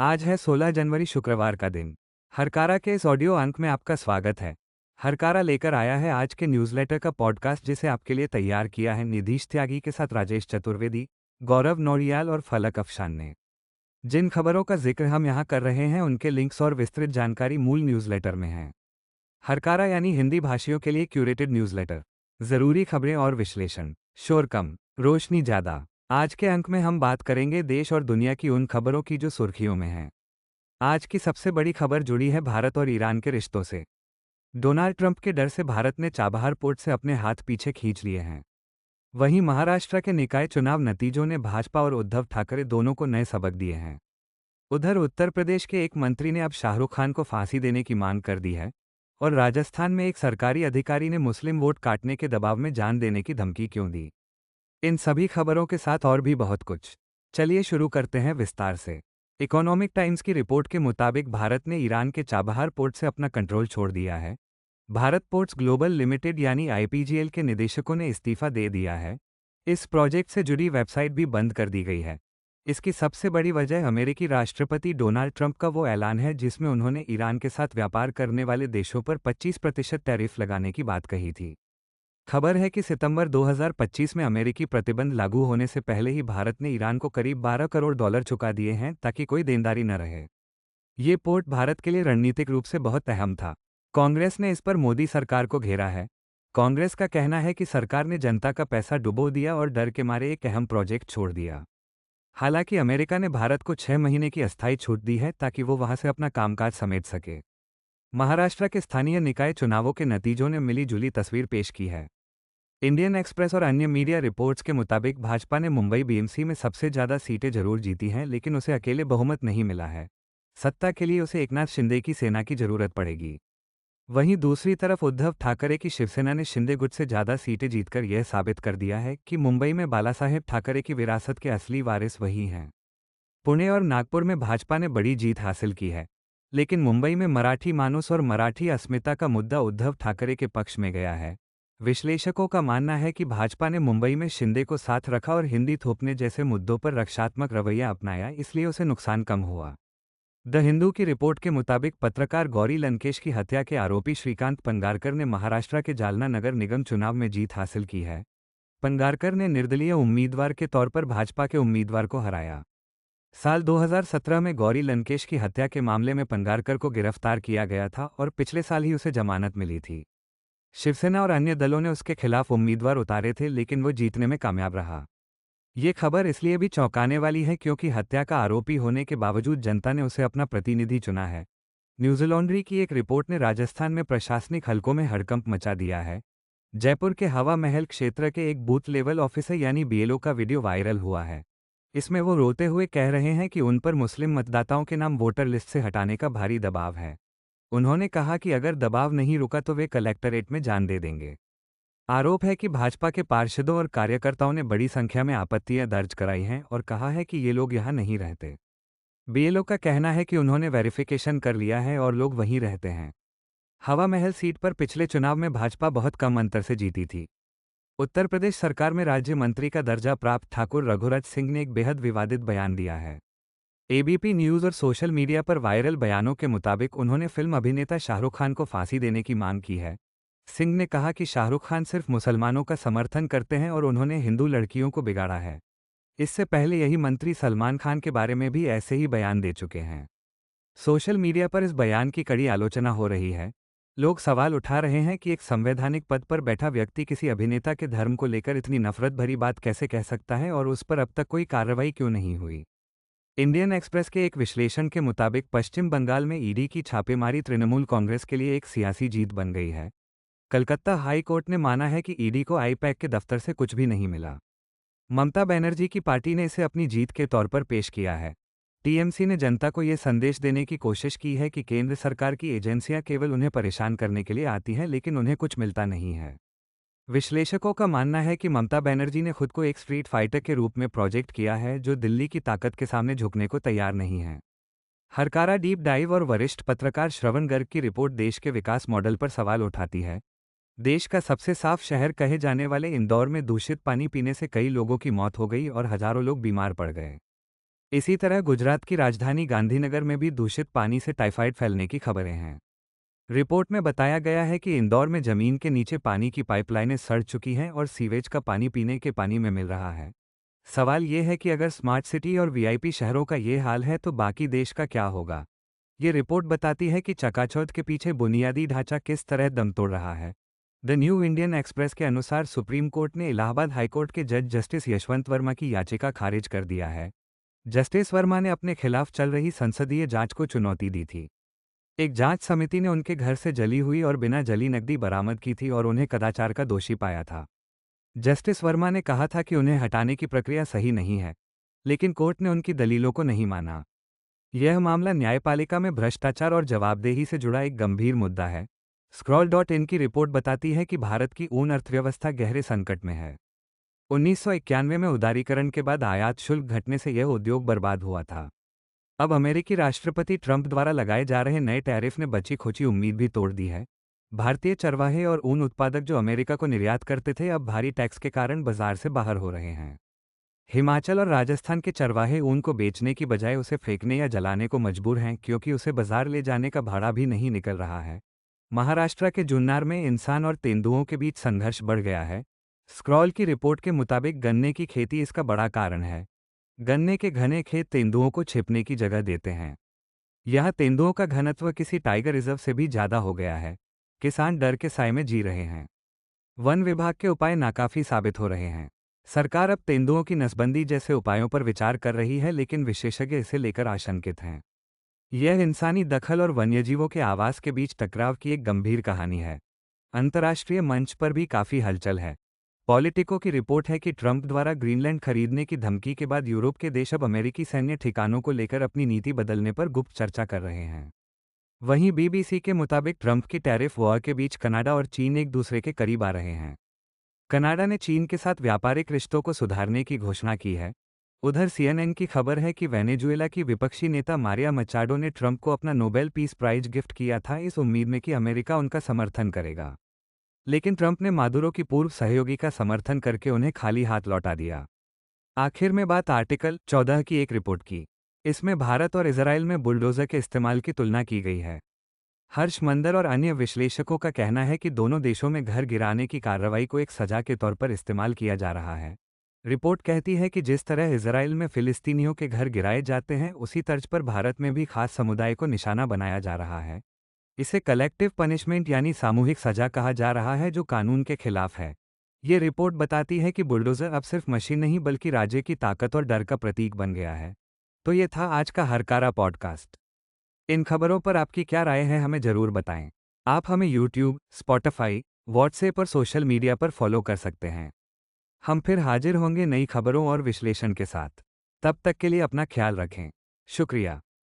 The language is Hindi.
आज है 16 जनवरी शुक्रवार का दिन। हरकारा के इस ऑडियो अंक में आपका स्वागत है। हरकारा लेकर आया है आज के न्यूज़लेटर का पॉडकास्ट जिसे आपके लिए तैयार किया है निधीश त्यागी के साथ राजेश चतुर्वेदी, गौरव नौरियाल और फलक अफशान ने। जिन खबरों का जिक्र हम यहाँ कर रहे हैं उनके लिंक्स और विस्तृत जानकारी मूल न्यूज़लेटर में है। हरकारा यानी हिंदी भाषियों के लिए क्यूरेटेड न्यूज़लेटर। ज़रूरी खबरें और विश्लेषण, शोर कम, रोशनी ज़्यादा। आज के अंक में हम बात करेंगे देश और दुनिया की उन खबरों की जो सुर्खियों में हैं। आज की सबसे बड़ी खबर जुड़ी है भारत और ईरान के रिश्तों से। डोनाल्ड ट्रंप के डर से भारत ने चाबहार पोर्ट से अपने हाथ पीछे खींच लिए हैं। वहीं महाराष्ट्र के निकाय चुनाव नतीजों ने भाजपा और उद्धव ठाकरे दोनों को नए सबक दिए हैं। उधर उत्तर प्रदेश के एक मंत्री ने अब शाहरुख खान को फांसी देने की मांग कर दी है और राजस्थान में एक सरकारी अधिकारी ने मुस्लिम वोट काटने के दबाव में जान देने की धमकी क्यों दी। इन सभी खबरों के साथ और भी बहुत कुछ। चलिए शुरू करते हैं विस्तार से। इकोनॉमिक टाइम्स की रिपोर्ट के मुताबिक भारत ने ईरान के चाबहार पोर्ट से अपना कंट्रोल छोड़ दिया है। भारत पोर्ट्स ग्लोबल लिमिटेड यानी आईपीजीएल के निदेशकों ने इस्तीफा दे दिया है। इस प्रोजेक्ट से जुड़ी वेबसाइट भी बंद कर दी गई है। इसकी सबसे बड़ी वजह अमेरिकी राष्ट्रपति डोनाल्ड ट्रंप का वो ऐलान है जिसमें उन्होंने ईरान के साथ व्यापार करने वाले देशों पर 25% टैरिफ लगाने की बात कही थी। खबर है कि सितंबर 2025 में अमेरिकी प्रतिबंध लागू होने से पहले ही भारत ने ईरान को करीब $12 करोड़ चुका दिए हैं ताकि कोई देनदारी न रहे। ये पोर्ट भारत के लिए रणनीतिक रूप से बहुत अहम था। कांग्रेस ने इस पर मोदी सरकार को घेरा है। कांग्रेस का कहना है कि सरकार ने जनता का पैसा डुबो दिया और डर के मारे एक अहम प्रोजेक्ट छोड़ दिया। हालांकि अमेरिका ने भारत को 6 महीने की अस्थायी छूट दी है ताकि वो वहां से अपना कामकाज समेट सके। महाराष्ट्र के स्थानीय निकाय चुनावों के नतीजों ने मिली जुली तस्वीर पेश की है। इंडियन एक्सप्रेस और अन्य मीडिया रिपोर्ट्स के मुताबिक भाजपा ने मुंबई बीएमसी में सबसे ज्यादा सीटें जरूर जीती हैं लेकिन उसे अकेले बहुमत नहीं मिला है। सत्ता के लिए उसे एकनाथ शिंदे की सेना की जरूरत पड़ेगी। वहीं दूसरी तरफ उद्धव ठाकरे की शिवसेना ने शिंदे गुट से ज्यादा सीटें जीतकर यह साबित कर दिया है कि मुंबई में बालासाहेब ठाकरे की विरासत के असली वारिस वही हैं। पुणे और नागपुर में भाजपा ने बड़ी जीत हासिल की है, लेकिन मुंबई में मराठी मानुस और मराठी अस्मिता का मुद्दा उद्धव ठाकरे के पक्ष में गया है। विश्लेषकों का मानना है कि भाजपा ने मुंबई में शिंदे को साथ रखा और हिंदी थोपने जैसे मुद्दों पर रक्षात्मक रवैया अपनाया, इसलिए उसे नुकसान कम हुआ। द हिंदू की रिपोर्ट के मुताबिक पत्रकार गौरी लंकेश की हत्या के आरोपी श्रीकांत पंगारकर ने महाराष्ट्र के जालना नगर निगम चुनाव में जीत हासिल की है। पंगारकर ने निर्दलीय उम्मीदवार के तौर पर भाजपा के उम्मीदवार को हराया। साल 2017 में गौरी लंकेश की हत्या के मामले में पंगारकर को गिरफ्तार किया गया था और पिछले साल ही उसे जमानत मिली थी। शिवसेना और अन्य दलों ने उसके खिलाफ उम्मीदवार उतारे थे लेकिन वो जीतने में कामयाब रहा। ये खबर इसलिए भी चौंकाने वाली है क्योंकि हत्या का आरोपी होने के बावजूद जनता ने उसे अपना प्रतिनिधि चुना है। न्यूजीलैंड्री की एक रिपोर्ट ने राजस्थान में प्रशासनिक हलकों में हड़कंप मचा दिया है। जयपुर के हवा महल क्षेत्र के एक बूथ लेवल ऑफिसर यानी बीएलओ का वीडियो वायरल हुआ है। इसमें वो रोते हुए कह रहे हैं कि उन पर मुस्लिम मतदाताओं के नाम वोटर लिस्ट से हटाने का भारी दबाव है। उन्होंने कहा कि अगर दबाव नहीं रुका तो वे कलेक्टरेट में जान दे देंगे। आरोप है कि भाजपा के पार्षदों और कार्यकर्ताओं ने बड़ी संख्या में आपत्तियां दर्ज कराई हैं और कहा है कि ये लोग यहां नहीं रहते। बीएलओ का कहना है कि उन्होंने वेरिफिकेशन कर लिया है और लोग वहीं रहते हैं। हवा महल सीट पर पिछले चुनाव में भाजपा बहुत कम अंतर से जीती थी। उत्तर प्रदेश सरकार में राज्य मंत्री का दर्जा प्राप्त ठाकुर रघुराज सिंह ने एक बेहद विवादित बयान दिया है। एबीपी न्यूज़ और सोशल मीडिया पर वायरल बयानों के मुताबिक उन्होंने फिल्म अभिनेता शाहरुख खान को फांसी देने की मांग की है। सिंह ने कहा कि शाहरुख खान सिर्फ मुसलमानों का समर्थन करते हैं और उन्होंने हिंदू लड़कियों को बिगाड़ा है। इससे पहले यही मंत्री सलमान खान के बारे में भी ऐसे ही बयान दे चुके हैं। सोशल मीडिया पर इस बयान की कड़ी आलोचना हो रही है। लोग सवाल उठा रहे हैं कि एक संवैधानिक पद पर बैठा व्यक्ति किसी अभिनेता के धर्म को लेकर इतनी नफरत भरी बात कैसे कह सकता है और उस पर अब तक कोई कार्रवाई क्यों नहीं हुई। इंडियन एक्सप्रेस के एक विश्लेषण के मुताबिक पश्चिम बंगाल में ईडी की छापेमारी तृणमूल कांग्रेस के लिए एक सियासी जीत बन गई है। कलकत्ता हाई कोर्ट ने माना है कि ईडी को आईपैक के दफ्तर से कुछ भी नहीं मिला। ममता बनर्जी की पार्टी ने इसे अपनी जीत के तौर पर पेश किया है। टीएमसी ने जनता को यह संदेश देने की कोशिश की है कि केंद्र सरकार की एजेंसियां केवल उन्हें परेशान करने के लिए आती हैं लेकिन उन्हें कुछ मिलता नहीं है। विश्लेषकों का मानना है कि ममता बनर्जी ने खुद को एक स्ट्रीट फाइटर के रूप में प्रोजेक्ट किया है जो दिल्ली की ताकत के सामने झुकने को तैयार नहीं है। हरकारा डीप डाइव और वरिष्ठ पत्रकार श्रवण गर्ग की रिपोर्ट देश के विकास मॉडल पर सवाल उठाती है। देश का सबसे साफ शहर कहे जाने वाले इंदौर में दूषित पानी पीने से कई लोगों की मौत हो गई और हजारों लोग बीमार पड़ गए। इसी तरह गुजरात की राजधानी गांधीनगर में भी दूषित पानी से टाइफाइड फैलने की खबरें हैं। रिपोर्ट में बताया गया है कि इंदौर में जमीन के नीचे पानी की पाइपलाइनें सड़ चुकी हैं और सीवेज का पानी पीने के पानी में मिल रहा है। सवाल ये है कि अगर स्मार्ट सिटी और वीआईपी शहरों का ये हाल है तो बाकी देश का क्या होगा। ये रिपोर्ट बताती है कि चकाचौंध के पीछे बुनियादी ढांचा किस तरह दम तोड़ रहा है। द न्यू इंडियन एक्सप्रेस के अनुसार सुप्रीम कोर्ट ने इलाहाबाद हाईकोर्ट के जज जस्टिस यशवंत वर्मा की याचिका खारिज कर दिया है। जस्टिस वर्मा ने अपने खिलाफ चल रही संसदीय जांच को चुनौती दी थी। एक जांच समिति ने उनके घर से जली हुई और बिना जली नकदी बरामद की थी और उन्हें कदाचार का दोषी पाया था। जस्टिस वर्मा ने कहा था कि उन्हें हटाने की प्रक्रिया सही नहीं है, लेकिन कोर्ट ने उनकी दलीलों को नहीं माना। यह मामला न्यायपालिका में भ्रष्टाचार और जवाबदेही से जुड़ा एक गंभीर मुद्दा है। Scroll.in की रिपोर्ट बताती है कि भारत की ऊन अर्थव्यवस्था गहरे संकट में है। 1991 में उदारीकरण के बाद आयात शुल्क घटने से यह उद्योग बर्बाद हुआ था। अब अमेरिकी राष्ट्रपति ट्रंप द्वारा लगाए जा रहे नए टैरिफ ने बची खोची उम्मीद भी तोड़ दी है। भारतीय चरवाहे और ऊन उत्पादक जो अमेरिका को निर्यात करते थे अब भारी टैक्स के कारण बाजार से बाहर हो रहे हैं। हिमाचल और राजस्थान के चरवाहे ऊन को बेचने की बजाय उसे फेंकने या जलाने को मजबूर हैं क्योंकि उसे बाजार ले जाने का भाड़ा भी नहीं निकल रहा है। महाराष्ट्र के जुन्नर में इंसान और तेंदुओं के बीच संघर्ष बढ़ गया है। स्क्रॉल की रिपोर्ट के मुताबिक गन्ने की खेती इसका बड़ा कारण है। गन्ने के घने खेत तेंदुओं को छिपने की जगह देते हैं। यहाँ तेंदुओं का घनत्व किसी टाइगर रिजर्व से भी ज़्यादा हो गया है। किसान डर के साए में जी रहे हैं। वन विभाग के उपाय नाकाफी साबित हो रहे हैं। सरकार अब तेंदुओं की नसबंदी जैसे उपायों पर विचार कर रही है, लेकिन विशेषज्ञ इसे लेकर आशंकित हैं। यह इंसानी दखल और वन्यजीवों के आवास के बीच टकराव की एक गंभीर कहानी है। अंतर्राष्ट्रीय मंच पर भी काफ़ी हलचल है। पॉलिटिको की रिपोर्ट है कि ट्रंप द्वारा ग्रीनलैंड खरीदने की धमकी के बाद यूरोप के देश अब अमेरिकी सैन्य ठिकानों को लेकर अपनी नीति बदलने पर गुप्त चर्चा कर रहे हैं। वहीं बीबीसी के मुताबिक ट्रंप की टैरिफ वॉर के बीच कनाडा और चीन एक दूसरे के करीब आ रहे हैं। कनाडा ने चीन के साथ व्यापारिक रिश्तों को सुधारने की घोषणा की है। उधर सीएनएन की खबर है कि वेनेजुएला की विपक्षी नेता मारिया मचाडो ने ट्रंप को अपना नोबेल पीस प्राइज गिफ्ट किया था, इस उम्मीद में कि अमेरिका उनका समर्थन करेगा। लेकिन ट्रंप ने मादुरो की पूर्व सहयोगी का समर्थन करके उन्हें खाली हाथ लौटा दिया। आखिर में बात आर्टिकल 14 की एक रिपोर्ट की। इसमें भारत और इजराइल में बुलडोजर के इस्तेमाल की तुलना की गई है। हर्ष मंदर और अन्य विश्लेषकों का कहना है कि दोनों देशों में घर गिराने की कार्रवाई को एक सजा के तौर पर इस्तेमाल किया जा रहा है। रिपोर्ट कहती है कि जिस तरह इजराइल में फिलिस्तीनियों के घर गिराए जाते हैं, उसी तर्ज पर भारत में भी खास समुदाय को निशाना बनाया जा रहा है। इसे कलेक्टिव पनिशमेंट यानी सामूहिक सजा कहा जा रहा है, जो कानून के खिलाफ है। ये रिपोर्ट बताती है कि बुलडोजर अब सिर्फ मशीन नहीं बल्कि राज्य की ताकत और डर का प्रतीक बन गया है। तो ये था आज का हरकारा पॉडकास्ट। इन खबरों पर आपकी क्या राय है, हमें जरूर बताएं। आप हमें यूट्यूब, स्पॉटिफाई, व्हाट्सएप और सोशल मीडिया पर फॉलो कर सकते हैं। हम फिर हाजिर होंगे नई खबरों और विश्लेषण के साथ। तब तक के लिए अपना ख्याल रखें। शुक्रिया।